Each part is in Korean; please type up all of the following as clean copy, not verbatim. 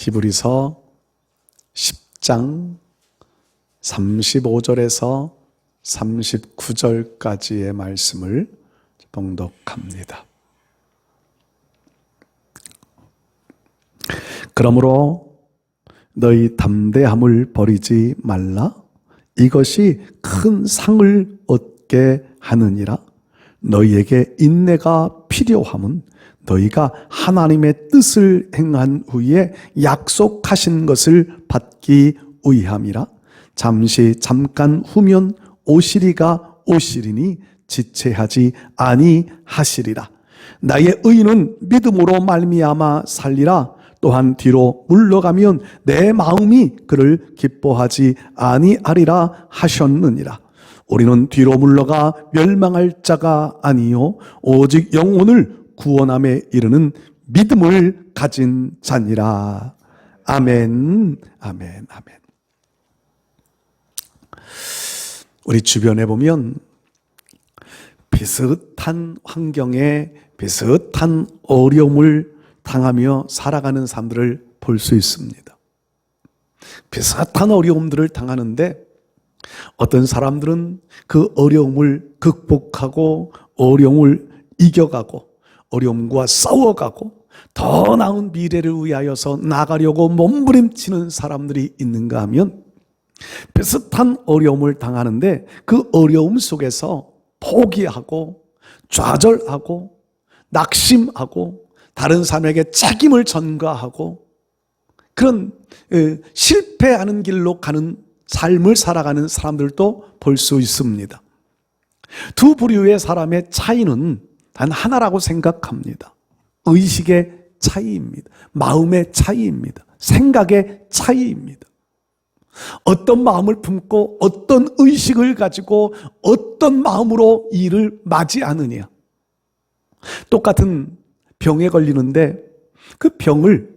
히브리서 10장 35절에서 39절까지의 말씀을 봉독합니다. 그러므로 너희 담대함을 버리지 말라. 이것이 큰 상을 얻게 하느니라. 너희에게 인내가 필요함은 너희가 하나님의 뜻을 행한 후에 약속하신 것을 받기 위함이라. 잠깐 후면 오시리가 오시리니 지체하지 아니하시리라. 나의 의인은 믿음으로 말미암아 살리라. 또한 뒤로 물러가면 내 마음이 그를 기뻐하지 아니하리라 하셨느니라. 우리는 뒤로 물러가 멸망할 자가 아니요 오직 영혼을 구원함에 이르는 믿음을 가진 자니라. 아멘, 아멘, 아멘. 우리 주변에 보면 비슷한 환경에 비슷한 어려움을 당하며 살아가는 사람들을 볼 수 있습니다. 비슷한 어려움들을 당하는데 어떤 사람들은 그 어려움을 극복하고 어려움을 이겨가고 어려움과 싸워가고 더 나은 미래를 위하여서 나가려고 몸부림치는 사람들이 있는가 하면 비슷한 어려움을 당하는데 그 어려움 속에서 포기하고 좌절하고 낙심하고 다른 사람에게 책임을 전가하고 그런 실패하는 길로 가는 삶을 살아가는 사람들도 볼 수 있습니다. 두 부류의 사람의 차이는 단 하나라고 생각합니다. 의식의 차이입니다. 마음의 차이입니다. 생각의 차이입니다. 어떤 마음을 품고 어떤 의식을 가지고 어떤 마음으로 일을 맞이하느냐. 똑같은 병에 걸리는데 그 병을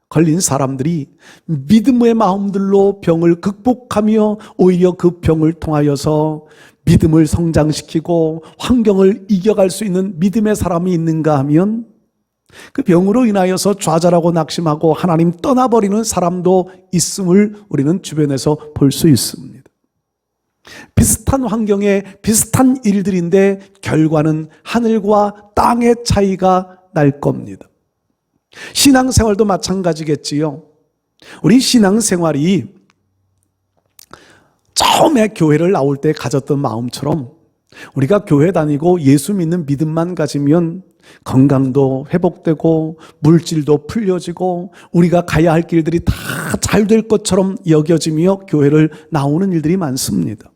걸린 사람들이 믿음의 마음들로 병을 극복하며 오히려 그 병을 통하여서 믿음을 성장시키고 환경을 이겨갈 수 있는 믿음의 사람이 있는가 하면 그 병으로 인하여서 좌절하고 낙심하고 하나님 떠나버리는 사람도 있음을 우리는 주변에서 볼 수 있습니다. 비슷한 환경에 비슷한 일들인데 결과는 하늘과 땅의 차이가 날 겁니다. 신앙생활도 마찬가지겠지요. 우리 신앙생활이 처음에 교회를 나올 때 가졌던 마음처럼 우리가 교회 다니고 예수 믿는 믿음만 가지면 건강도 회복되고 물질도 풀려지고 우리가 가야 할 길들이 다 잘 될 것처럼 여겨지며 교회를 나오는 일들이 많습니다.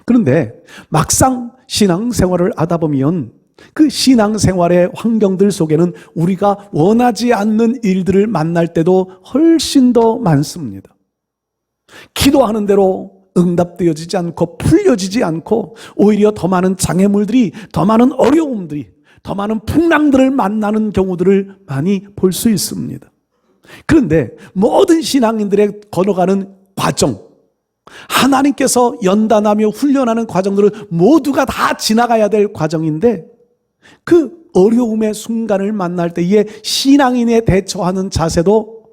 그런데 막상 신앙생활을 하다 보면 그 신앙생활의 환경들 속에는 우리가 원하지 않는 일들을 만날 때도 훨씬 더 많습니다. 기도하는 대로 응답되어지지 않고 풀려지지 않고 오히려 더 많은 장애물들이, 더 많은 어려움들이, 더 많은 풍랑들을 만나는 경우들을 많이 볼 수 있습니다. 그런데 모든 신앙인들의 걸어가는 과정, 하나님께서 연단하며 훈련하는 과정들을 모두가 다 지나가야 될 과정인데 그 어려움의 순간을 만날 때에 신앙인에 대처하는 자세도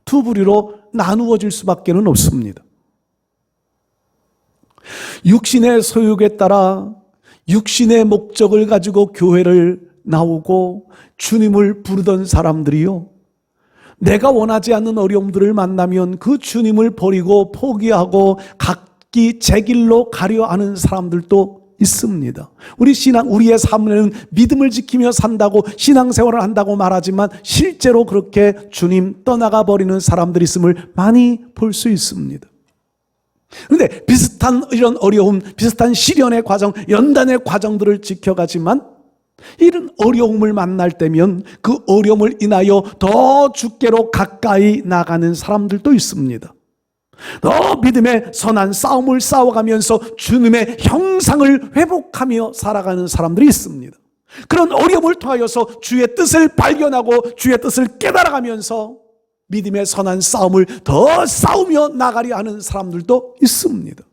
두 부류로 나누어질 수밖에 없습니다. 육신의 소욕에 따라 육신의 목적을 가지고 교회를 나오고 주님을 부르던 사람들이요, 내가 원하지 않는 어려움들을 만나면 그 주님을 버리고 포기하고 각기 제 길로 가려 하는 사람들도 있습니다. 우리의 삶에는 믿음을 지키며 산다고 신앙생활을 한다고 말하지만 실제로 그렇게 주님 떠나가 버리는 사람들이 있음을 많이 볼 수 있습니다. 그런데 비슷한 이런 어려움, 비슷한 시련의 과정, 연단의 과정들을 지켜가지만 이런 어려움을 만날 때면 그 어려움을 인하여 더 주께로 가까이 나가는 사람들도 있습니다. 더 믿음의 선한 싸움을 싸워가면서 주님의 형상을 회복하며 살아가는 사람들이 있습니다. 그런 어려움을 통하여서 주의 뜻을 발견하고 주의 뜻을 깨달아가면서 믿음의 선한 싸움을 더 싸우며 나가려 하는 사람들도 있습니다.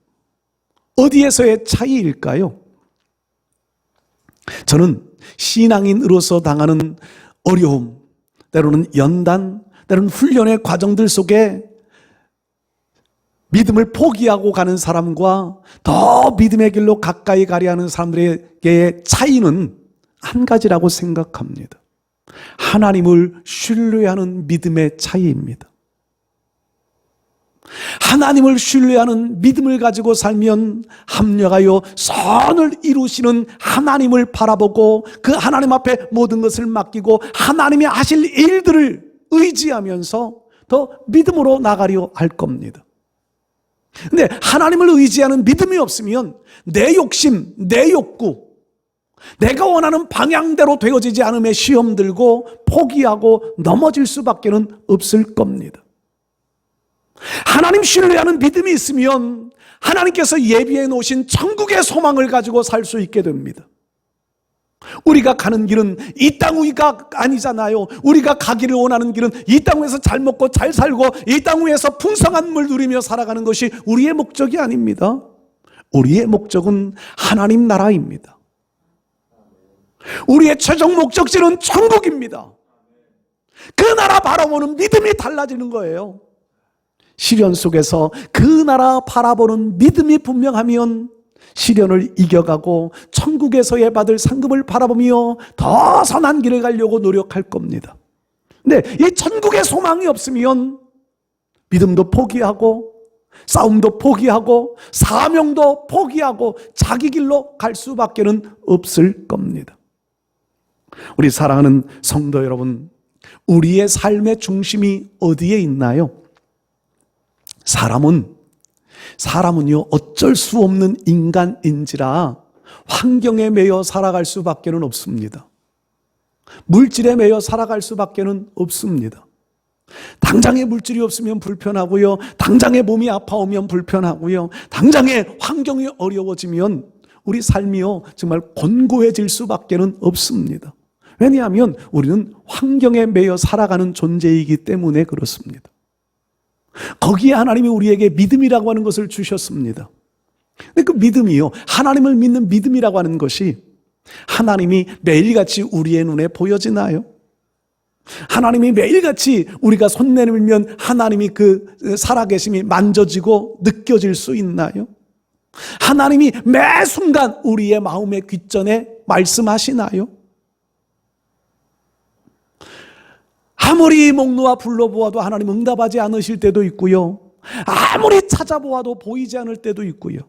어디에서의 차이일까요? 저는 신앙인으로서 당하는 어려움, 때로는 연단, 때로는 훈련의 과정들 속에 믿음을 포기하고 가는 사람과 더 믿음의 길로 가까이 가려 하는 사람들에게의 차이는 한 가지라고 생각합니다. 하나님을 신뢰하는 믿음의 차이입니다. 하나님을 신뢰하는 믿음을 가지고 살면 합력하여 선을 이루시는 하나님을 바라보고 그 하나님 앞에 모든 것을 맡기고 하나님이 하실 일들을 의지하면서 더 믿음으로 나가려 할 겁니다. 근데 하나님을 의지하는 믿음이 없으면 내 욕심, 내 욕구, 내가 원하는 방향대로 되어지지 않음에 시험 들고 포기하고 넘어질 수밖에 없을 겁니다. 하나님 신뢰하는 믿음이 있으면 하나님께서 예비해 놓으신 천국의 소망을 가지고 살 수 있게 됩니다. 우리가 가는 길은 이 땅 위가 아니잖아요. 우리가 가기를 원하는 길은 이 땅 위에서 잘 먹고 잘 살고 이 땅 위에서 풍성한 물 누리며 살아가는 것이 우리의 목적이 아닙니다. 우리의 목적은 하나님 나라입니다. 우리의 최종 목적지는 천국입니다. 그 나라 바라보는 믿음이 달라지는 거예요. 시련 속에서 그 나라 바라보는 믿음이 분명하면 시련을 이겨가고 천국에서의 받을 상급을 바라보며 더 선한 길을 가려고 노력할 겁니다. 근데 이 천국의 소망이 없으면 믿음도 포기하고 싸움도 포기하고 사명도 포기하고 자기 길로 갈 수밖에 없을 겁니다. 우리 사랑하는 성도 여러분, 우리의 삶의 중심이 어디에 있나요? 사람은요 어쩔 수 없는 인간인지라 환경에 매여 살아갈 수밖에 없습니다. 물질에 매여 살아갈 수밖에 없습니다. 당장에 물질이 없으면 불편하고요, 당장에 몸이 아파오면 불편하고요, 당장에 환경이 어려워지면 우리 삶이요 정말 곤고해질 수밖에 없습니다. 왜냐하면 우리는 환경에 매여 살아가는 존재이기 때문에 그렇습니다. 거기에 하나님이 우리에게 믿음이라고 하는 것을 주셨습니다. 근데 그 믿음이요, 하나님을 믿는 믿음이라고 하는 것이 하나님이 매일같이 우리의 눈에 보여지나요? 하나님이 매일같이 우리가 손 내밀면 하나님이 그 살아계심이 만져지고 느껴질 수 있나요? 하나님이 매 순간 우리의 마음의 귓전에 말씀하시나요? 아무리 목 놓아 불러보아도 하나님 응답하지 않으실 때도 있고요, 아무리 찾아보아도 보이지 않을 때도 있고요,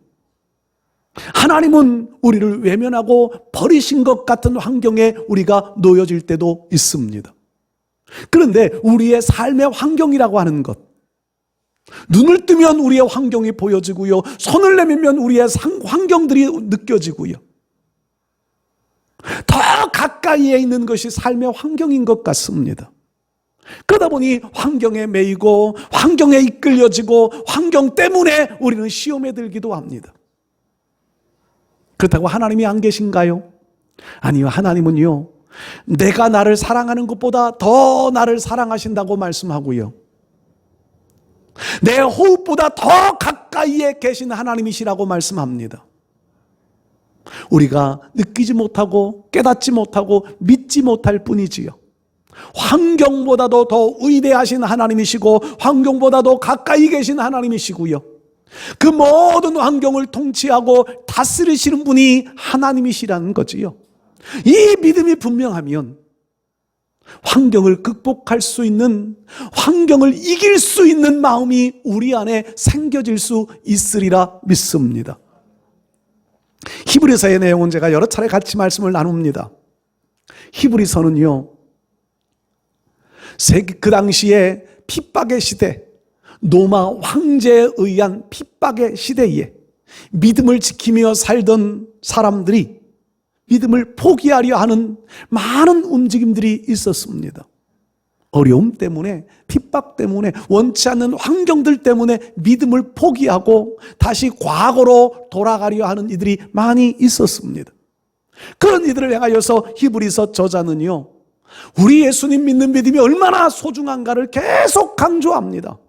하나님은 우리를 외면하고 버리신 것 같은 환경에 우리가 놓여질 때도 있습니다. 그런데 우리의 삶의 환경이라고 하는 것, 눈을 뜨면 우리의 환경이 보여지고요, 손을 내밀면 우리의 환경들이 느껴지고요, 더 가까이에 있는 것이 삶의 환경인 것 같습니다. 그러다 보니 환경에 매이고 환경에 이끌려지고 환경 때문에 우리는 시험에 들기도 합니다. 그렇다고 하나님이 안 계신가요? 아니요, 하나님은요 내가 나를 사랑하는 것보다 더 나를 사랑하신다고 말씀하고요, 내 호흡보다 더 가까이에 계신 하나님이시라고 말씀합니다. 우리가 느끼지 못하고 깨닫지 못하고 믿지 못할 뿐이지요, 환경보다도 더 위대하신 하나님이시고 환경보다도 가까이 계신 하나님이시고요, 그 모든 환경을 통치하고 다스리시는 분이 하나님이시라는 거지요. 이 믿음이 분명하면 환경을 극복할 수 있는, 환경을 이길 수 있는 마음이 우리 안에 생겨질 수 있으리라 믿습니다. 히브리서의 내용은 제가 여러 차례 같이 말씀을 나눕니다. 히브리서는요 그 당시에 핍박의 시대, 로마 황제에 의한 핍박의 시대에 믿음을 지키며 살던 사람들이 믿음을 포기하려 하는 많은 움직임들이 있었습니다. 어려움 때문에, 핍박 때문에, 원치 않는 환경들 때문에 믿음을 포기하고 다시 과거로 돌아가려 하는 이들이 많이 있었습니다. 그런 이들을 향하여서 히브리서 저자는요 우리 예수님 믿는 믿음이 얼마나 소중한가를 계속 강조합니다.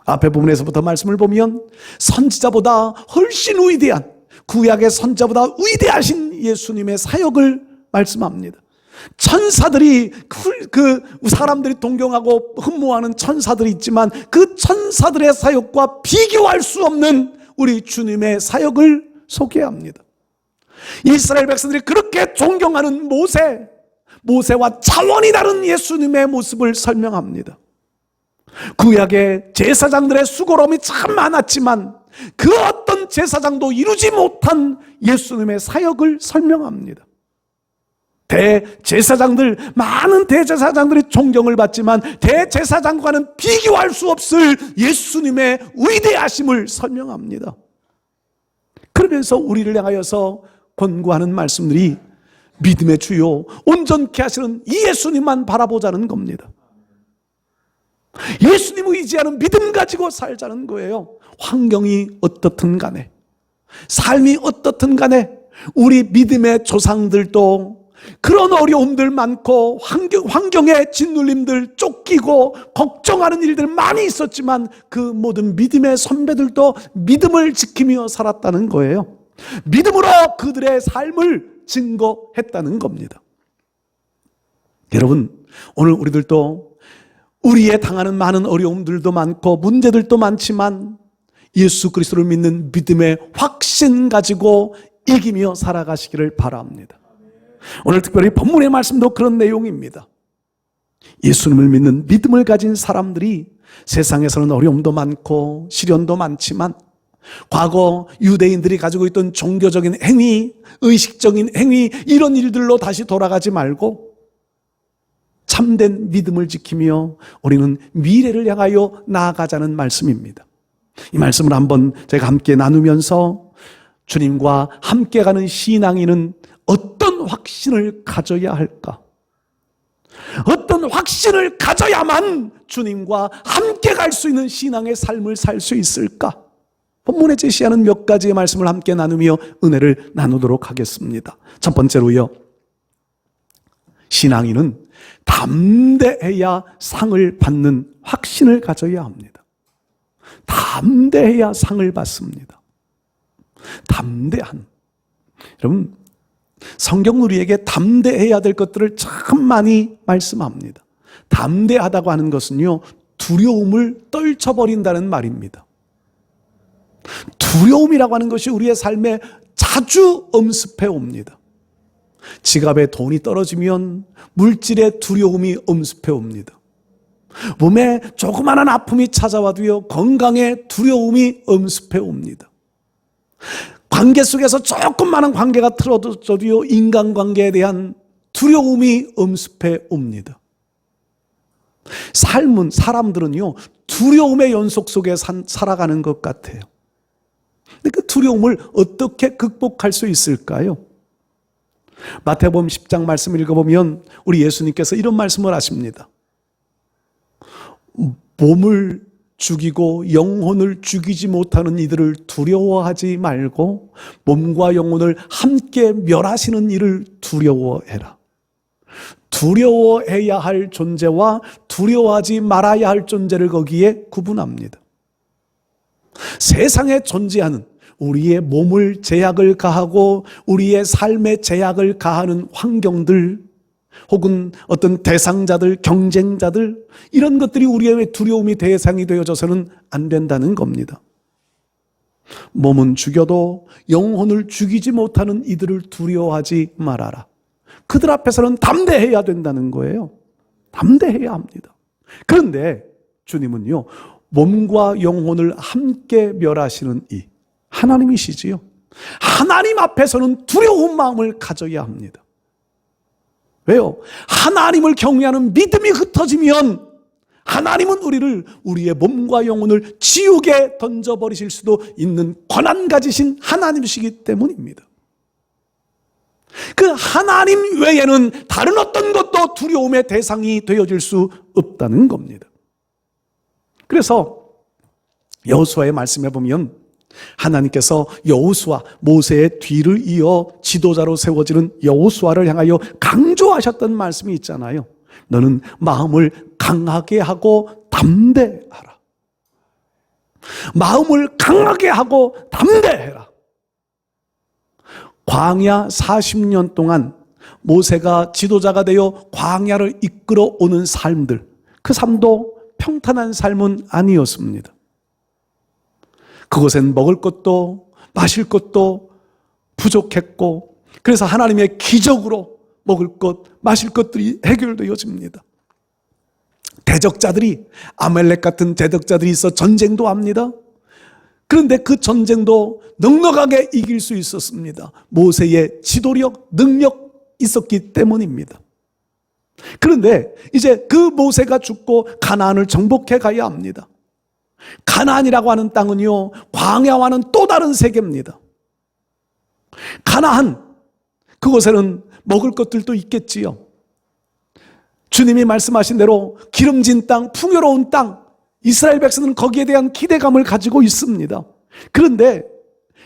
앞에 부분에서부터 말씀을 보면 선지자보다 훨씬 위대한, 구약의 선지자보다 위대하신 예수님의 사역을 말씀합니다. 천사들이 그 사람들이 동경하고 흠모하는 천사들이 있지만 그 천사들의 사역과 비교할 수 없는 우리 주님의 사역을 소개합니다. 이스라엘 백성들이 그렇게 존경하는 모세와 차원이 다른 예수님의 모습을 설명합니다. 구약의 제사장들의 수고로움이 참 많았지만 그 어떤 제사장도 이루지 못한 예수님의 사역을 설명합니다. 많은 대제사장들이 존경을 받지만 대제사장과는 비교할 수 없을 예수님의 위대하심을 설명합니다. 그러면서 우리를 향하여서 권고하는 말씀들이 믿음의 주요 온전케 하시는 이 예수님만 바라보자는 겁니다. 예수님 의지하는 믿음 가지고 살자는 거예요. 환경이 어떻든 간에, 삶이 어떻든 간에 우리 믿음의 조상들도 그런 어려움들 많고 환경의 짓눌림들, 쫓기고 걱정하는 일들 많이 있었지만 그 모든 믿음의 선배들도 믿음을 지키며 살았다는 거예요. 믿음으로 그들의 삶을 증거했다는 겁니다. 여러분, 오늘 우리들도 우리의 당하는 많은 어려움들도 많고 문제들도 많지만 예수 그리스도를 믿는 믿음의 확신 가지고 이기며 살아가시기를 바랍니다. 오늘 특별히 본문의 말씀도 그런 내용입니다. 예수님을 믿는 믿음을 가진 사람들이 세상에서는 어려움도 많고 시련도 많지만 과거 유대인들이 가지고 있던 종교적인 행위, 의식적인 행위, 이런 일들로 다시 돌아가지 말고 참된 믿음을 지키며 우리는 미래를 향하여 나아가자는 말씀입니다. 이 말씀을 한번 제가 함께 나누면서 주님과 함께 가는 신앙인은 어떤 확신을 가져야 할까? 어떤 확신을 가져야만 주님과 함께 갈 수 있는 신앙의 삶을 살 수 있을까? 본문에 제시하는 몇 가지의 말씀을 함께 나누며 은혜를 나누도록 하겠습니다. 첫 번째로요, 신앙인은 담대해야 상을 받는 확신을 가져야 합니다. 담대해야 상을 받습니다. 담대한. 여러분, 성경 우리에게 담대해야 될 것들을 참 많이 말씀합니다. 담대하다고 하는 것은요, 두려움을 떨쳐버린다는 말입니다. 두려움이라고 하는 것이 우리의 삶에 자주 엄습해 옵니다. 지갑에 돈이 떨어지면 물질의 두려움이 엄습해 옵니다. 몸에 조그마한 아픔이 찾아와도요, 건강의 두려움이 엄습해 옵니다. 관계 속에서 조금만한 관계가 틀어져도요, 인간관계에 대한 두려움이 엄습해 옵니다. 사람들은요, 두려움의 연속 속에 살아가는 것 같아요. 근데 그 두려움을 어떻게 극복할 수 있을까요? 마태복음 10장 말씀을 읽어보면 우리 예수님께서 이런 말씀을 하십니다. 몸을 죽이고 영혼을 죽이지 못하는 이들을 두려워하지 말고 몸과 영혼을 함께 멸하시는 이를 두려워해라. 두려워해야 할 존재와 두려워하지 말아야 할 존재를 거기에 구분합니다. 세상에 존재하는 우리의 몸을 제약을 가하고 우리의 삶에 제약을 가하는 환경들, 혹은 어떤 대상자들, 경쟁자들, 이런 것들이 우리의 두려움이 대상이 되어져서는 안 된다는 겁니다. 몸은 죽여도 영혼을 죽이지 못하는 이들을 두려워하지 말아라. 그들 앞에서는 담대해야 된다는 거예요. 담대해야 합니다. 그런데 주님은요, 몸과 영혼을 함께 멸하시는 이 하나님이시지요. 하나님 앞에서는 두려운 마음을 가져야 합니다. 왜요? 하나님을 경외하는 믿음이 흩어지면 하나님은 우리의 몸과 영혼을 지옥에 던져버리실 수도 있는 권한 가지신 하나님이시기 때문입니다. 그 하나님 외에는 다른 어떤 것도 두려움의 대상이 되어질 수 없다는 겁니다. 그래서 여호수아의 말씀에 보면 하나님께서 여호수아, 모세의 뒤를 이어 지도자로 세워지는 여호수아를 향하여 강조하셨던 말씀이 있잖아요. 너는 마음을 강하게 하고 담대하라. 마음을 강하게 하고 담대해라. 광야 40년 동안 모세가 지도자가 되어 광야를 이끌어 오는 삶들, 그 삶도 평탄한 삶은 아니었습니다. 그곳엔 먹을 것도 마실 것도 부족했고, 그래서 하나님의 기적으로 먹을 것, 마실 것들이 해결되어집니다. 대적자들이, 아말렉 같은 대적자들이 있어 전쟁도 합니다. 그런데 그 전쟁도 넉넉하게 이길 수 있었습니다. 모세의 지도력, 능력 있었기 때문입니다. 그런데 이제 그 모세가 죽고 가나안을 정복해 가야 합니다. 가나안이라고 하는 땅은요, 광야와는 또 다른 세계입니다. 가나안, 그곳에는 먹을 것들도 있겠지요. 주님이 말씀하신 대로 기름진 땅, 풍요로운 땅, 이스라엘 백성은 거기에 대한 기대감을 가지고 있습니다. 그런데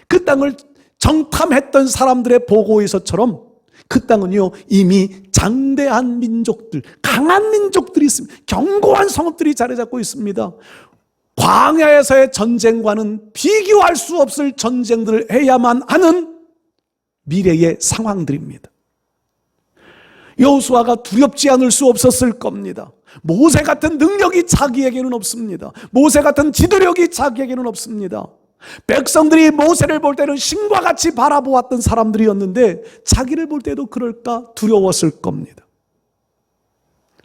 그 땅을 정탐했던 사람들의 보고에서처럼 그 땅은요, 이미 장대한 민족들, 강한 민족들이 있습니다. 견고한 성읍들이 자리 잡고 있습니다. 광야에서의 전쟁과는 비교할 수 없을 전쟁들을 해야만 하는 미래의 상황들입니다. 여호수아가 두렵지 않을 수 없었을 겁니다. 모세 같은 능력이 자기에게는 없습니다. 모세 같은 지도력이 자기에게는 없습니다. 백성들이 모세를 볼 때는 신과 같이 바라보았던 사람들이었는데 자기를 볼 때도 그럴까 두려웠을 겁니다.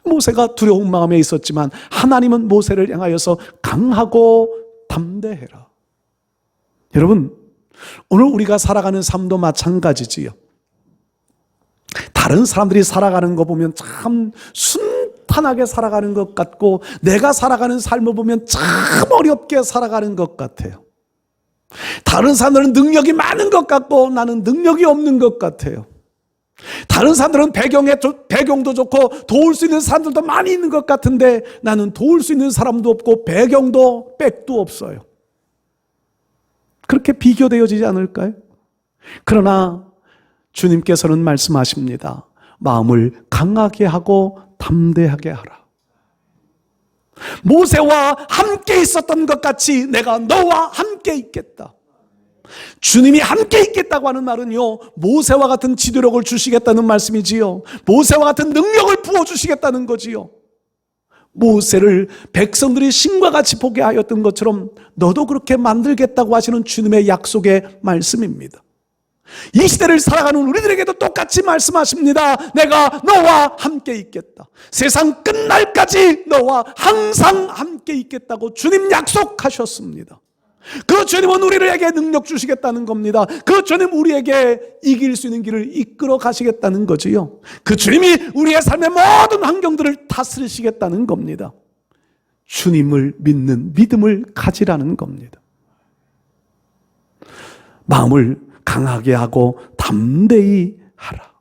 모세가 두려운 마음에 있었지만 하나님은 모세를 향하여서 강하고 담대해라. 여러분, 오늘 우리가 살아가는 삶도 마찬가지지요. 다른 사람들이 살아가는 거 보면 참 순탄하게 살아가는 것 같고, 내가 살아가는 삶을 보면 참 어렵게 살아가는 것 같아요. 다른 사람들은 능력이 많은 것 같고 나는 능력이 없는 것 같아요. 다른 사람들은 배경도 좋고 도울 수 있는 사람들도 많이 있는 것 같은데 나는 도울 수 있는 사람도 없고 배경도 백도 없어요. 그렇게 비교되어지지 않을까요? 그러나 주님께서는 말씀하십니다. 마음을 강하게 하고 담대하게 하라. 모세와 함께 있었던 것 같이 내가 너와 함께 있겠다. 주님이 함께 있겠다고 하는 말은요, 모세와 같은 지도력을 주시겠다는 말씀이지요. 모세와 같은 능력을 부어주시겠다는 거지요. 모세를 백성들이 신과 같이 보게 하였던 것처럼 너도 그렇게 만들겠다고 하시는 주님의 약속의 말씀입니다. 이 시대를 살아가는 우리들에게도 똑같이 말씀하십니다. 내가 너와 함께 있겠다. 세상 끝날까지 너와 항상 함께 있겠다고 주님 약속하셨습니다. 그 주님은 우리에게 능력 주시겠다는 겁니다. 그 주님 우리에게 이길 수 있는 길을 이끌어 가시겠다는 거지요. 그 주님이 우리의 삶의 모든 환경들을 다스리시겠다는 겁니다. 주님을 믿는 믿음을 가지라는 겁니다. 마음을 강하게 하고 담대히 하라.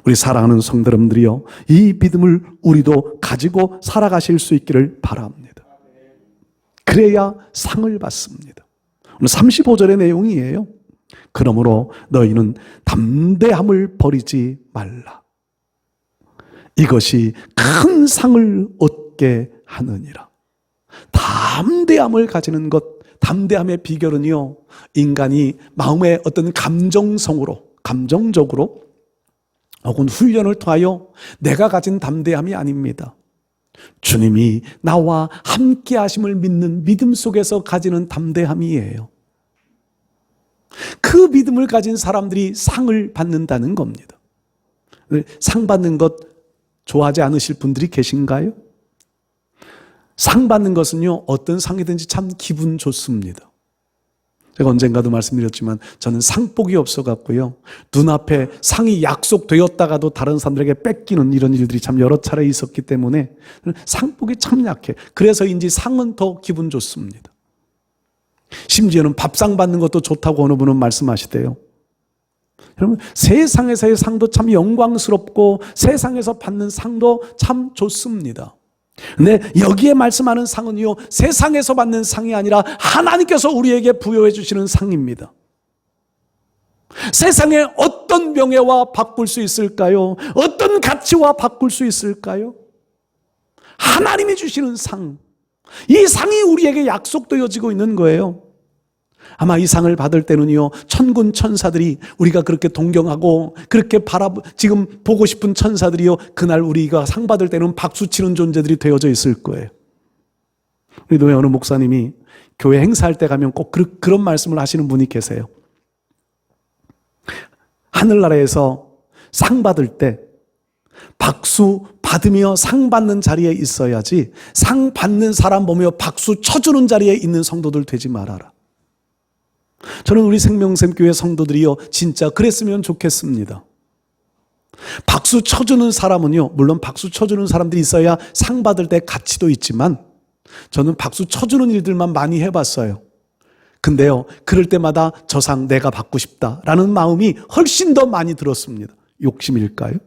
우리 사랑하는 성도 여러분들이요, 이 믿음을 우리도 가지고 살아가실 수 있기를 바랍니다. 그래야 상을 받습니다. 오늘 35절의 내용이에요. 그러므로 너희는 담대함을 버리지 말라. 이것이 큰 상을 얻게 하느니라. 담대함을 가지는 것, 담대함의 비결은요, 인간이 마음의 어떤 감정적으로 혹은 훈련을 통하여 내가 가진 담대함이 아닙니다. 주님이 나와 함께 하심을 믿는 믿음 속에서 가지는 담대함이에요. 그 믿음을 가진 사람들이 상을 받는다는 겁니다. 상 받는 것 좋아하지 않으실 분들이 계신가요? 상 받는 것은요, 어떤 상이든지 참 기분 좋습니다. 제가 언젠가도 말씀드렸지만 저는 상복이 없어갖고요, 눈앞에 상이 약속되었다가도 다른 사람들에게 뺏기는 이런 일들이 참 여러 차례 있었기 때문에 상복이 참 약해. 그래서인지 상은 더 기분 좋습니다. 심지어는 밥상 받는 것도 좋다고 어느 분은 말씀하시대요. 여러분, 세상에서의 상도 참 영광스럽고 세상에서 받는 상도 참 좋습니다. 근데 여기에 말씀하는 상은요, 세상에서 받는 상이 아니라 하나님께서 우리에게 부여해 주시는 상입니다. 세상에 어떤 명예와 바꿀 수 있을까요? 어떤 가치와 바꿀 수 있을까요? 하나님이 주시는 상, 이 상이 우리에게 약속되어지고 있는 거예요. 아마 이 상을 받을 때는요, 천군 천사들이 우리가 그렇게 동경하고 그렇게 지금 보고 싶은 천사들이요, 그날 우리가 상 받을 때는 박수 치는 존재들이 되어져 있을 거예요. 우리 노예 어느 목사님이 교회 행사할 때 가면 꼭 그런 말씀을 하시는 분이 계세요. 하늘나라에서 상 받을 때 박수 받으며 상 받는 자리에 있어야지, 상 받는 사람 보며 박수 쳐주는 자리에 있는 성도들 되지 말아라. 저는 우리 생명샘교회 성도들이요, 진짜 그랬으면 좋겠습니다. 박수 쳐주는 사람은요, 물론 박수 쳐주는 사람들이 있어야 상 받을 때 가치도 있지만, 저는 박수 쳐주는 일들만 많이 해봤어요. 근데요, 그럴 때마다 저 상 내가 받고 싶다라는 마음이 훨씬 더 많이 들었습니다. 욕심일까요?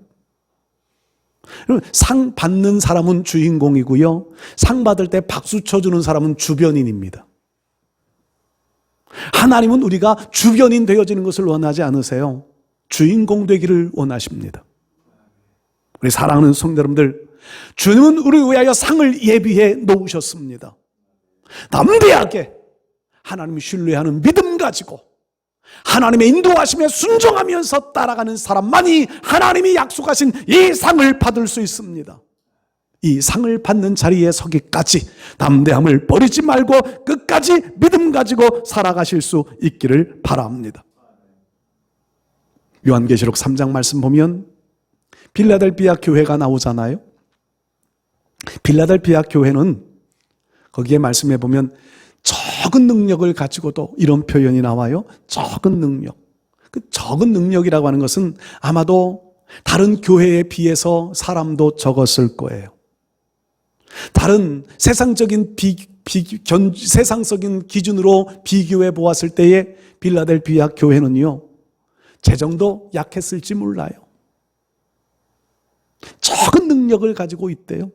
상 받는 사람은 주인공이고요, 상 받을 때 박수 쳐주는 사람은 주변인입니다. 하나님은 우리가 주변인 되어지는 것을 원하지 않으세요. 주인공 되기를 원하십니다. 우리 사랑하는 성도 여러분들, 주님은 우리를 위하여 상을 예비해 놓으셨습니다. 담대하게 하나님을 신뢰하는 믿음 가지고 하나님의 인도하심에 순종하면서 따라가는 사람만이 하나님이 약속하신 이 상을 받을 수 있습니다. 이 상을 받는 자리에 서기까지 담대함을 버리지 말고 끝까지 믿음 가지고 살아가실 수 있기를 바랍니다. 요한계시록 3장 말씀 보면 빌라델비아 교회가 나오잖아요. 빌라델비아 교회는 거기에 말씀해 보면 적은 능력을 가지고도 이런 표현이 나와요. 적은 능력. 그 적은 능력이라고 하는 것은 아마도 다른 교회에 비해서 사람도 적었을 거예요. 다른 세상적인 세상적인 기준으로 비교해 보았을 때에 빌라델비아 교회는요, 재정도 약했을지 몰라요. 적은 능력을 가지고 있대요.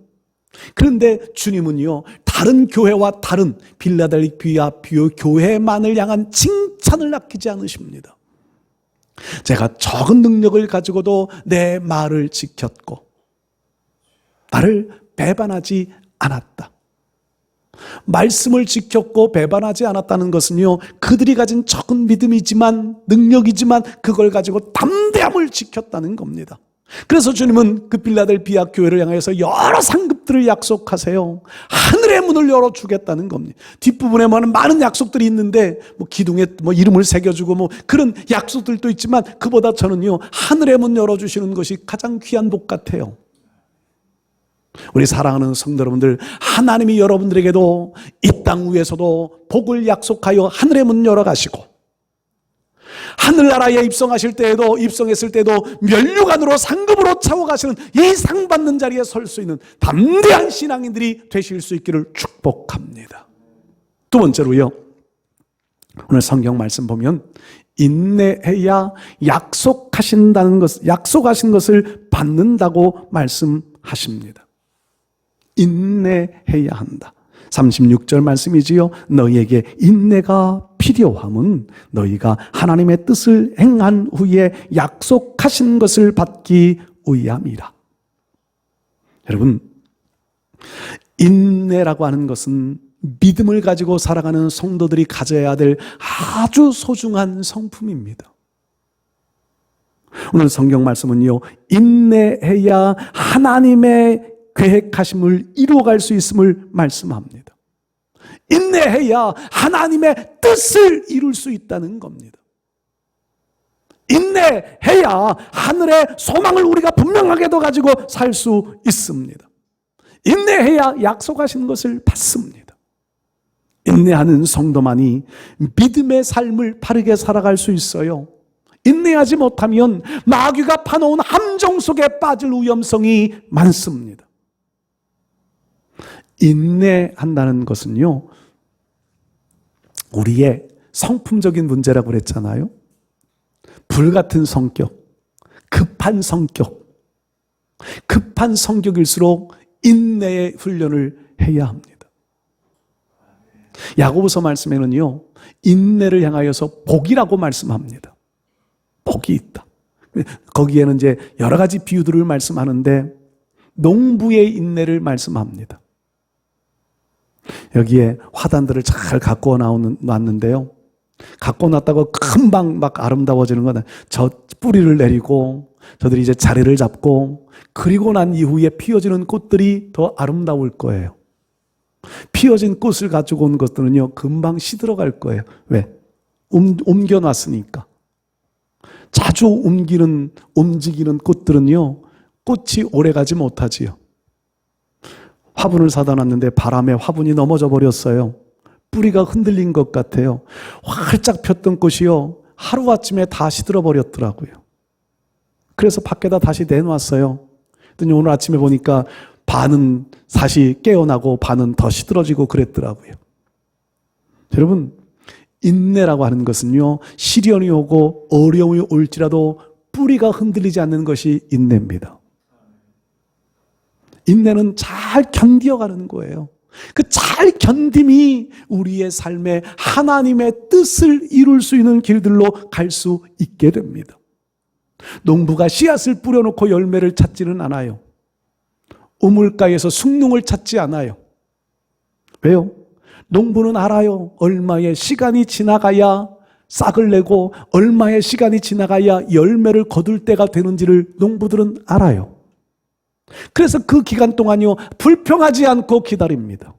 그런데 주님은요, 다른 교회와 다른 빌라델비아 교회만을 향한 칭찬을 아끼지 않으십니다. 제가 적은 능력을 가지고도 내 말을 지켰고 나를 배반하지 않았다. 말씀을 지켰고 배반하지 않았다는 것은요, 그들이 가진 적은 믿음이지만, 능력이지만 그걸 가지고 담대함을 지켰다는 겁니다. 그래서 주님은 그 빌라델비아 교회를 향해서 여러 상급들을 약속하세요. 하늘의 문을 열어주겠다는 겁니다. 뒷부분에 많은 약속들이 있는데, 기둥에 이름을 새겨주고 그런 약속들도 있지만, 그보다 저는요, 하늘의 문 열어주시는 것이 가장 귀한 복 같아요. 우리 사랑하는 성도 여러분들, 하나님이 여러분들에게도 이 땅 위에서도 복을 약속하여 하늘의 문 열어가시고, 하늘나라에 입성했을 때에도 면류관으로 상급으로 차고 가시는 이 상 받는 자리에 설 수 있는 담대한 신앙인들이 되실 수 있기를 축복합니다. 두 번째로요, 오늘 성경 말씀 보면 인내해야 약속하신 것을 받는다고 말씀하십니다. 인내해야 한다. 36절 말씀이지요. 너희에게 인내가 필요함은 너희가 하나님의 뜻을 행한 후에 약속하신 것을 받기 위함이라. 여러분, 인내라고 하는 것은 믿음을 가지고 살아가는 성도들이 가져야 될 아주 소중한 성품입니다. 오늘 성경 말씀은요, 인내해야 하나님의 계획하심을 이루어갈 수 있음을 말씀합니다. 인내해야 하나님의 뜻을 이룰 수 있다는 겁니다. 인내해야 하늘의 소망을 우리가 분명하게도 가지고 살 수 있습니다. 인내해야 약속하신 것을 받습니다. 인내하는 성도만이 믿음의 삶을 바르게 살아갈 수 있어요. 인내하지 못하면 마귀가 파놓은 함정 속에 빠질 위험성이 많습니다. 인내한다는 것은요, 우리의 성품적인 문제라고 그랬잖아요. 불같은 성격, 급한 성격일수록 인내의 훈련을 해야 합니다. 야고보서 말씀에는요, 인내를 향하여서 복이라고 말씀합니다. 복이 있다. 거기에는 이제 여러 가지 비유들을 말씀하는데 농부의 인내를 말씀합니다. 여기에 화단들을 잘 갖고 놨는데요, 갖고 났다고 금방 막 아름다워지는 건 저 뿌리를 내리고 저들이 이제 자리를 잡고 그리고 난 이후에 피어지는 꽃들이 더 아름다울 거예요. 피어진 꽃을 가지고 온 것들은요, 금방 시들어갈 거예요. 왜? 옮겨놨으니까. 자주 움직이는 꽃들은요, 꽃이 오래가지 못하지요. 화분을 사다 놨는데 바람에 화분이 넘어져 버렸어요. 뿌리가 흔들린 것 같아요. 활짝 폈던 꽃이요, 하루아침에 다 시들어 버렸더라고요. 그래서 밖에다 다시 내놨어요. 그랬더니 오늘 아침에 보니까 반은 다시 깨어나고 반은 더 시들어지고 그랬더라고요. 여러분, 인내라고 하는 것은요, 시련이 오고 어려움이 올지라도 뿌리가 흔들리지 않는 것이 인내입니다. 인내는 잘 견뎌가는 거예요. 그 잘 견딤이 우리의 삶에 하나님의 뜻을 이룰 수 있는 길들로 갈 수 있게 됩니다. 농부가 씨앗을 뿌려놓고 열매를 찾지는 않아요. 우물가에서 숭늉을 찾지 않아요. 왜요? 농부는 알아요. 얼마의 시간이 지나가야 싹을 내고 얼마의 시간이 지나가야 열매를 거둘 때가 되는지를 농부들은 알아요. 그래서 그 기간 동안요, 불평하지 않고 기다립니다.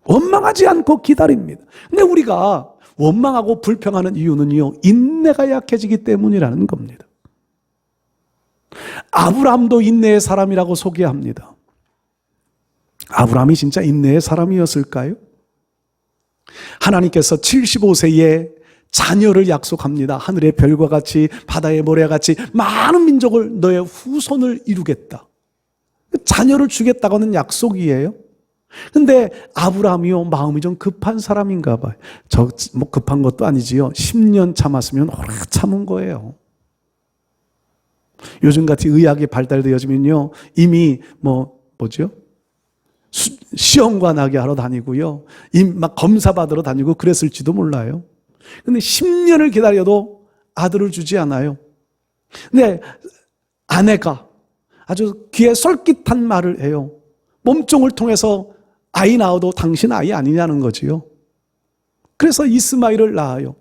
원망하지 않고 기다립니다. 근데 우리가 원망하고 불평하는 이유는요, 인내가 약해지기 때문이라는 겁니다. 아브라함도 인내의 사람이라고 소개합니다. 아브라함이 진짜 인내의 사람이었을까요? 하나님께서 75세에 자녀를 약속합니다. 하늘의 별과 같이 바다의 모래와 같이 많은 민족을 너의 후손을 이루겠다. 자녀를 주겠다고 하는 약속이에요. 근데 아브라함이요, 마음이 좀 급한 사람인가 봐요. 뭐 급한 것도 아니지요. 10년 참았으면 오래 참은 거예요. 요즘같이 의학이 발달되어지면요, 이미 시험관 나게 하러 다니고요, 막 검사 받으러 다니고 그랬을지도 몰라요. 근데 10년을 기다려도 아들을 주지 않아요. 근데 아내가 아주 귀에 솔깃한 말을 해요. 몸종을 통해서 아이 낳아도 당신 아이 아니냐는 거지요. 그래서 이스마엘을 낳아요.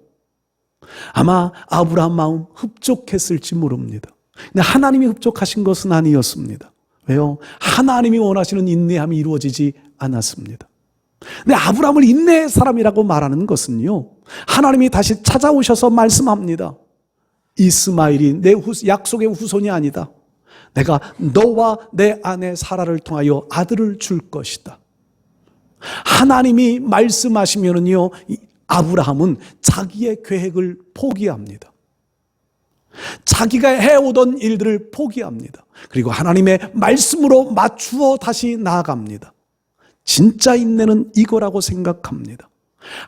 아마 아브라함 마음 흡족했을지 모릅니다. 근데 하나님이 흡족하신 것은 아니었습니다. 왜요? 하나님이 원하시는 인내함이 이루어지지 않았습니다. 근데 아브라함을 인내의 사람이라고 말하는 것은요, 하나님이 다시 찾아오셔서 말씀합니다. 이스마엘이 내 약속의 후손이 아니다. 내가 너와 내 아내 사라를 통하여 아들을 줄 것이다. 하나님이 말씀하시면은요, 아브라함은 자기의 계획을 포기합니다. 자기가 해오던 일들을 포기합니다. 그리고 하나님의 말씀으로 맞추어 다시 나아갑니다. 진짜 인내는 이거라고 생각합니다.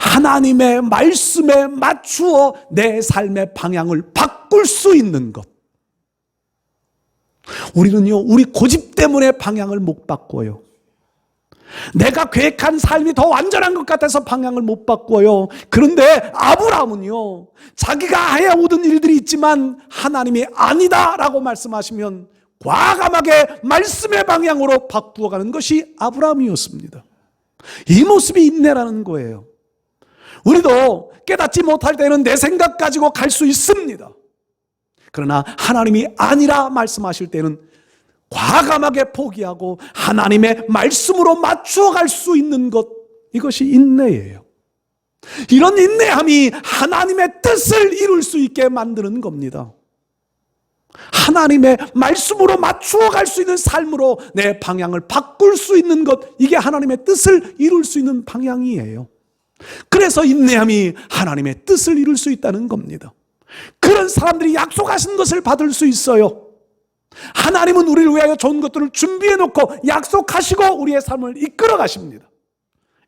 하나님의 말씀에 맞추어 내 삶의 방향을 바꿀 수 있는 것. 우리는요, 우리 고집 때문에 방향을 못 바꿔요. 내가 계획한 삶이 더 완전한 것 같아서 방향을 못 바꿔요. 그런데 아브라함은요, 자기가 해오던 일들이 있지만 하나님이 아니다라고 말씀하시면 과감하게 말씀의 방향으로 바꾸어가는 것이 아브라함이었습니다. 이 모습이 인내라는 거예요. 우리도 깨닫지 못할 때는 내 생각 가지고 갈 수 있습니다. 그러나 하나님이 아니라 말씀하실 때는 과감하게 포기하고 하나님의 말씀으로 맞추어 갈 수 있는 것, 이것이 인내예요. 이런 인내함이 하나님의 뜻을 이룰 수 있게 만드는 겁니다. 하나님의 말씀으로 맞추어 갈 수 있는 삶으로 내 방향을 바꿀 수 있는 것, 이게 하나님의 뜻을 이룰 수 있는 방향이에요. 그래서 인내함이 하나님의 뜻을 이룰 수 있다는 겁니다. 그런 사람들이 약속하신 것을 받을 수 있어요. 하나님은 우리를 위하여 좋은 것들을 준비해 놓고 약속하시고 우리의 삶을 이끌어 가십니다.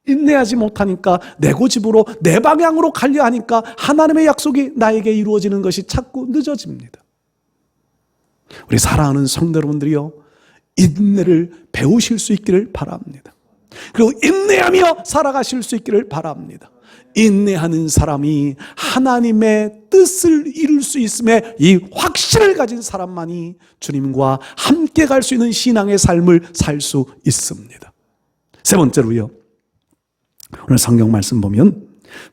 인내하지 못하니까 내 고집으로 내 방향으로 가려 하니까 하나님의 약속이 나에게 이루어지는 것이 자꾸 늦어집니다. 우리 사랑하는 성도 여러분들이요, 인내를 배우실 수 있기를 바랍니다. 그리고 인내하며 살아가실 수 있기를 바랍니다. 인내하는 사람이 하나님의 뜻을 이룰 수 있음에 이 확신을 가진 사람만이 주님과 함께 갈 수 있는 신앙의 삶을 살 수 있습니다. 세 번째로요, 오늘 성경 말씀 보면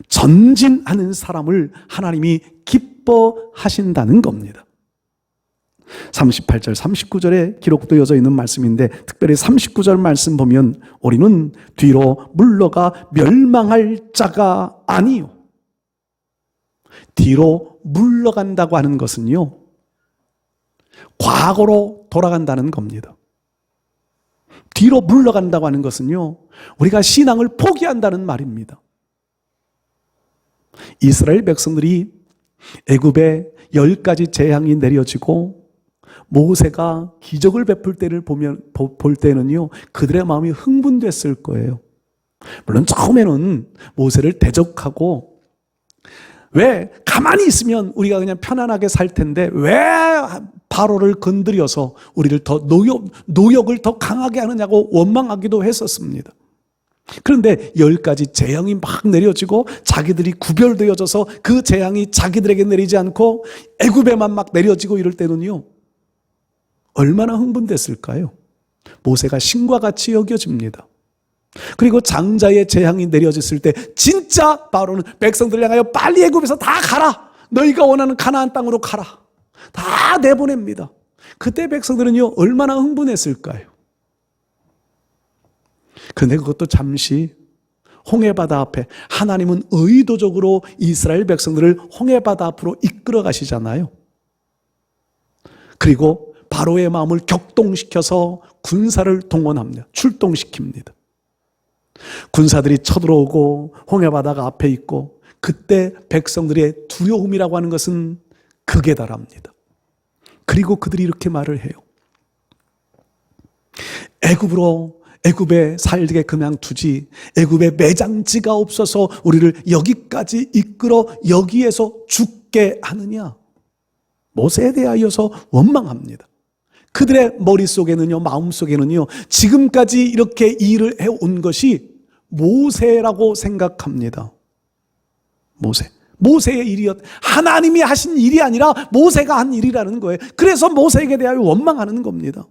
전진하는 사람을 하나님이 기뻐하신다는 겁니다. 38절, 39절에 기록되어져 있는 말씀인데 특별히 39절 말씀 보면 우리는 뒤로 물러가 멸망할 자가 아니요. 뒤로 물러간다고 하는 것은요, 과거로 돌아간다는 겁니다. 뒤로 물러간다고 하는 것은요, 우리가 신앙을 포기한다는 말입니다. 이스라엘 백성들이 애굽에 10가지 재앙이 내려지고 모세가 기적을 베풀 때를 볼 때는요, 그들의 마음이 흥분됐을 거예요. 물론 처음에는 모세를 대적하고, 왜 가만히 있으면 우리가 그냥 편안하게 살 텐데 왜 바로를 건드려서 우리를 더 노역을 더 강하게 하느냐고 원망하기도 했었습니다. 그런데 10가지 재앙이 막 내려지고 자기들이 구별되어져서 그 재앙이 자기들에게 내리지 않고 애굽에만 막 내려지고 이럴 때는요, 얼마나 흥분됐을까요? 모세가 신과 같이 여겨집니다. 그리고 장자의 재앙이 내려졌을 때 진짜 바로는 백성들을 향하여 빨리 애굽에서 다 가라, 너희가 원하는 가나안 땅으로 가라, 다 내보냅니다. 그때 백성들은요 얼마나 흥분했을까요? 그런데 그것도 잠시 홍해바다 앞에 하나님은 의도적으로 이스라엘 백성들을 홍해바다 앞으로 이끌어 가시잖아요. 그리고 바로의 마음을 격동시켜서 군사를 동원합니다. 출동시킵니다. 군사들이 쳐들어오고 홍해바다가 앞에 있고, 그때 백성들의 두려움이라고 하는 것은 극에 달합니다. 그리고 그들이 이렇게 말을 해요. 애굽에 살게 그냥 두지, 애굽에 매장지가 없어서 우리를 여기까지 이끌어 여기에서 죽게 하느냐. 모세에 대하여서 원망합니다. 그들의 머릿속에는요, 마음속에는요, 지금까지 이렇게 일을 해온 것이 모세라고 생각합니다. 모세의 일이었, 하나님이 하신 일이 아니라 모세가 한 일이라는 거예요. 그래서 모세에게 대하여 원망하는 겁니다.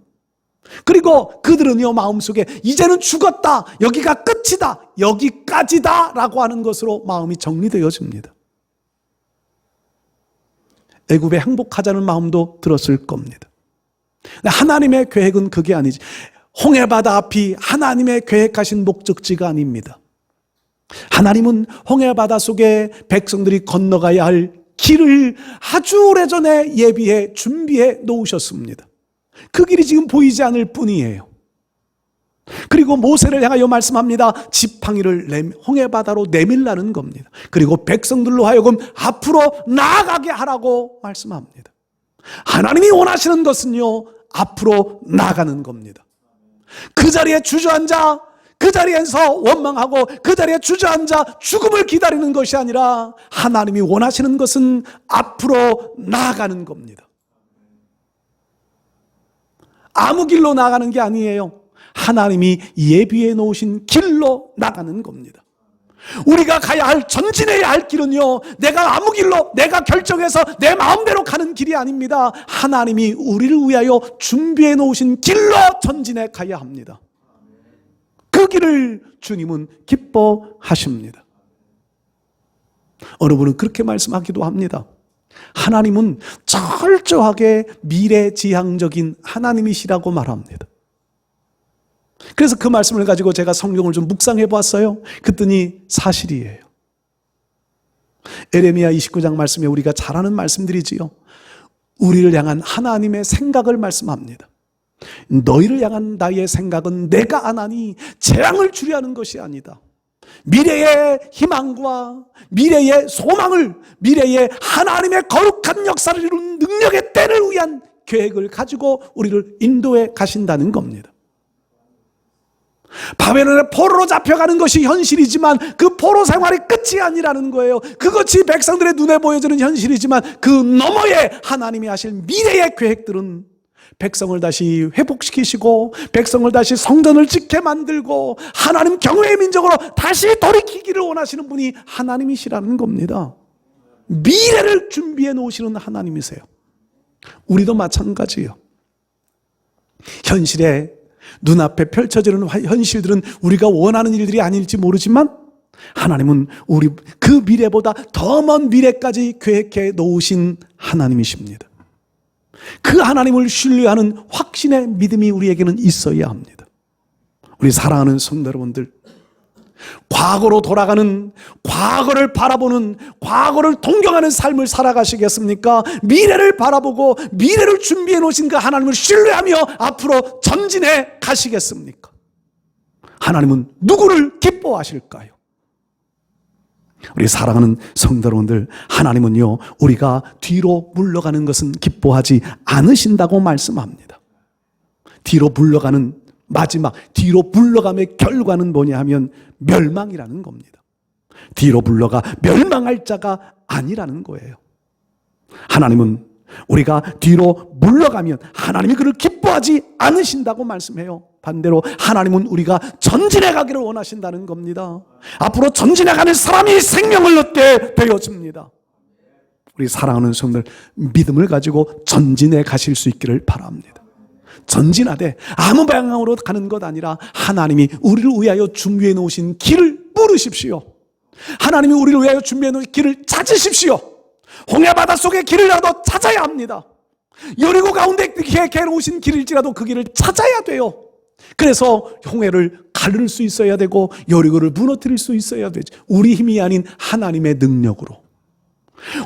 그리고 그들은요, 마음속에 이제는 죽었다, 여기가 끝이다, 여기까지다 라고 하는 것으로 마음이 정리되어집니다. 애굽에 항복하자는 마음도 들었을 겁니다. 하나님의 계획은 그게 아니지. 홍해바다 앞이 하나님의 계획하신 목적지가 아닙니다. 하나님은 홍해바다 속에 백성들이 건너가야 할 길을 아주 오래전에 예비해 준비해 놓으셨습니다. 그 길이 지금 보이지 않을 뿐이에요. 그리고 모세를 향하여 말씀합니다. 지팡이를 홍해바다로 내밀라는 겁니다. 그리고 백성들로 하여금 앞으로 나아가게 하라고 말씀합니다. 하나님이 원하시는 것은요, 앞으로 나가는 겁니다. 그 자리에 주저앉아, 그 자리에서 원망하고 그 자리에 주저앉아 죽음을 기다리는 것이 아니라 하나님이 원하시는 것은 앞으로 나아가는 겁니다. 아무 길로 나가는 게 아니에요. 하나님이 예비해 놓으신 길로 나가는 겁니다. 우리가 가야 할, 전진해야 할 길은요, 내가 아무 길로 내가 결정해서 내 마음대로 가는 길이 아닙니다. 하나님이 우리를 위하여 준비해 놓으신 길로 전진해 가야 합니다. 그 길을 주님은 기뻐하십니다. 어느 분은 그렇게 말씀하기도 합니다. 하나님은 철저하게 미래지향적인 하나님이시라고 말합니다. 그래서 그 말씀을 가지고 제가 성경을 좀 묵상해 보았어요. 그랬더니 사실이에요. 에레미야 29장 말씀에 우리가 잘 아는 말씀들이지요. 우리를 향한 하나님의 생각을 말씀합니다. 너희를 향한 나의 생각은 내가 안 하니 재앙을 주려 하는 것이 아니다. 미래의 희망과 미래의 소망을, 미래의 하나님의 거룩한 역사를 이루는 능력의 때를 위한 계획을 가지고 우리를 인도해 가신다는 겁니다. 바벨론의 포로로 잡혀가는 것이 현실이지만 그 포로 생활이 끝이 아니라는 거예요. 그것이 백성들의 눈에 보여지는 현실이지만 그 너머에 하나님이 하실 미래의 계획들은 백성을 다시 회복시키시고 백성을 다시 성전을 짓게 만들고 하나님 경외의 민족으로 다시 돌이키기를 원하시는 분이 하나님이시라는 겁니다. 미래를 준비해 놓으시는 하나님이세요. 우리도 마찬가지예요. 현실에 눈앞에 펼쳐지는 현실들은 우리가 원하는 일들이 아닐지 모르지만 하나님은 우리 그 미래보다 더 먼 미래까지 계획해 놓으신 하나님이십니다. 그 하나님을 신뢰하는 확신의 믿음이 우리에게는 있어야 합니다. 우리 사랑하는 성도 여러분들, 과거로 돌아가는, 과거를 바라보는, 과거를 동경하는 삶을 살아가시겠습니까? 미래를 바라보고 미래를 준비해 놓으신 그 하나님을 신뢰하며 앞으로 전진해 가시겠습니까? 하나님은 누구를 기뻐하실까요? 우리 사랑하는 성도 여러분들, 하나님은요, 우리가 뒤로 물러가는 것은 기뻐하지 않으신다고 말씀합니다. 뒤로 물러가는 마지막, 뒤로 물러감의 결과는 뭐냐 하면 멸망이라는 겁니다. 뒤로 물러가 멸망할 자가 아니라는 거예요. 하나님은 우리가 뒤로 물러가면 하나님이 그를 기뻐하지 않으신다고 말씀해요. 반대로 하나님은 우리가 전진해 가기를 원하신다는 겁니다. 앞으로 전진해 가는 사람이 생명을 얻게 되어집니다. 우리 사랑하는 성도들, 믿음을 가지고 전진해 가실 수 있기를 바랍니다. 전진하되 아무 방향으로 가는 것 아니라 하나님이 우리를 위하여 준비해 놓으신 길을 물으십시오. 하나님이 우리를 위하여 준비해 놓으신 길을 찾으십시오. 홍해 바다 속의 길이라도 찾아야 합니다. 여리고 가운데 계획해 놓으신 길일지라도 그 길을 찾아야 돼요. 그래서 홍해를 가를 수 있어야 되고 여리고를 무너뜨릴 수 있어야 되죠. 우리 힘이 아닌 하나님의 능력으로.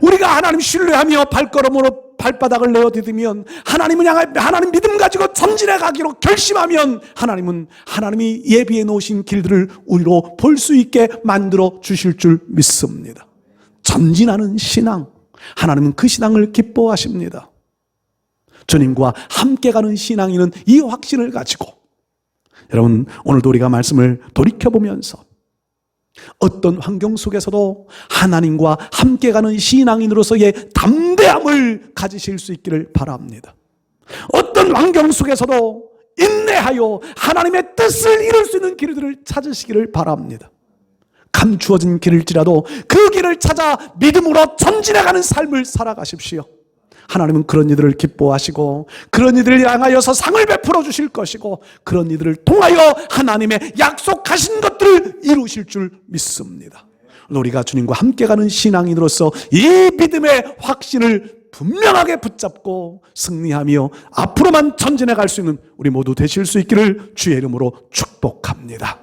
우리가 하나님 신뢰하며 발걸음으로 발바닥을 내어디디면, 하나님을 향해 하나님 믿음 가지고 전진해 가기로 결심하면 하나님은 하나님이 예비해 놓으신 길들을 우리로 볼 수 있게 만들어 주실 줄 믿습니다. 전진하는 신앙, 하나님은 그 신앙을 기뻐하십니다. 주님과 함께 가는 신앙인은 이 확신을 가지고, 여러분 오늘도 우리가 말씀을 돌이켜보면서 어떤 환경 속에서도 하나님과 함께 가는 신앙인으로서의 담대함을 가지실 수 있기를 바랍니다. 어떤 환경 속에서도 인내하여 하나님의 뜻을 이룰 수 있는 길들을 찾으시기를 바랍니다. 감추어진 길일지라도 그 길을 찾아 믿음으로 전진해가는 삶을 살아가십시오. 하나님은 그런 이들을 기뻐하시고 그런 이들을 향하여서 상을 베풀어 주실 것이고 그런 이들을 통하여 하나님의 약속하신 것들을 이루실 줄 믿습니다. 우리가 주님과 함께 가는 신앙인으로서 이 믿음의 확신을 분명하게 붙잡고 승리하며 앞으로만 전진해 갈 수 있는 우리 모두 되실 수 있기를 주의 이름으로 축복합니다.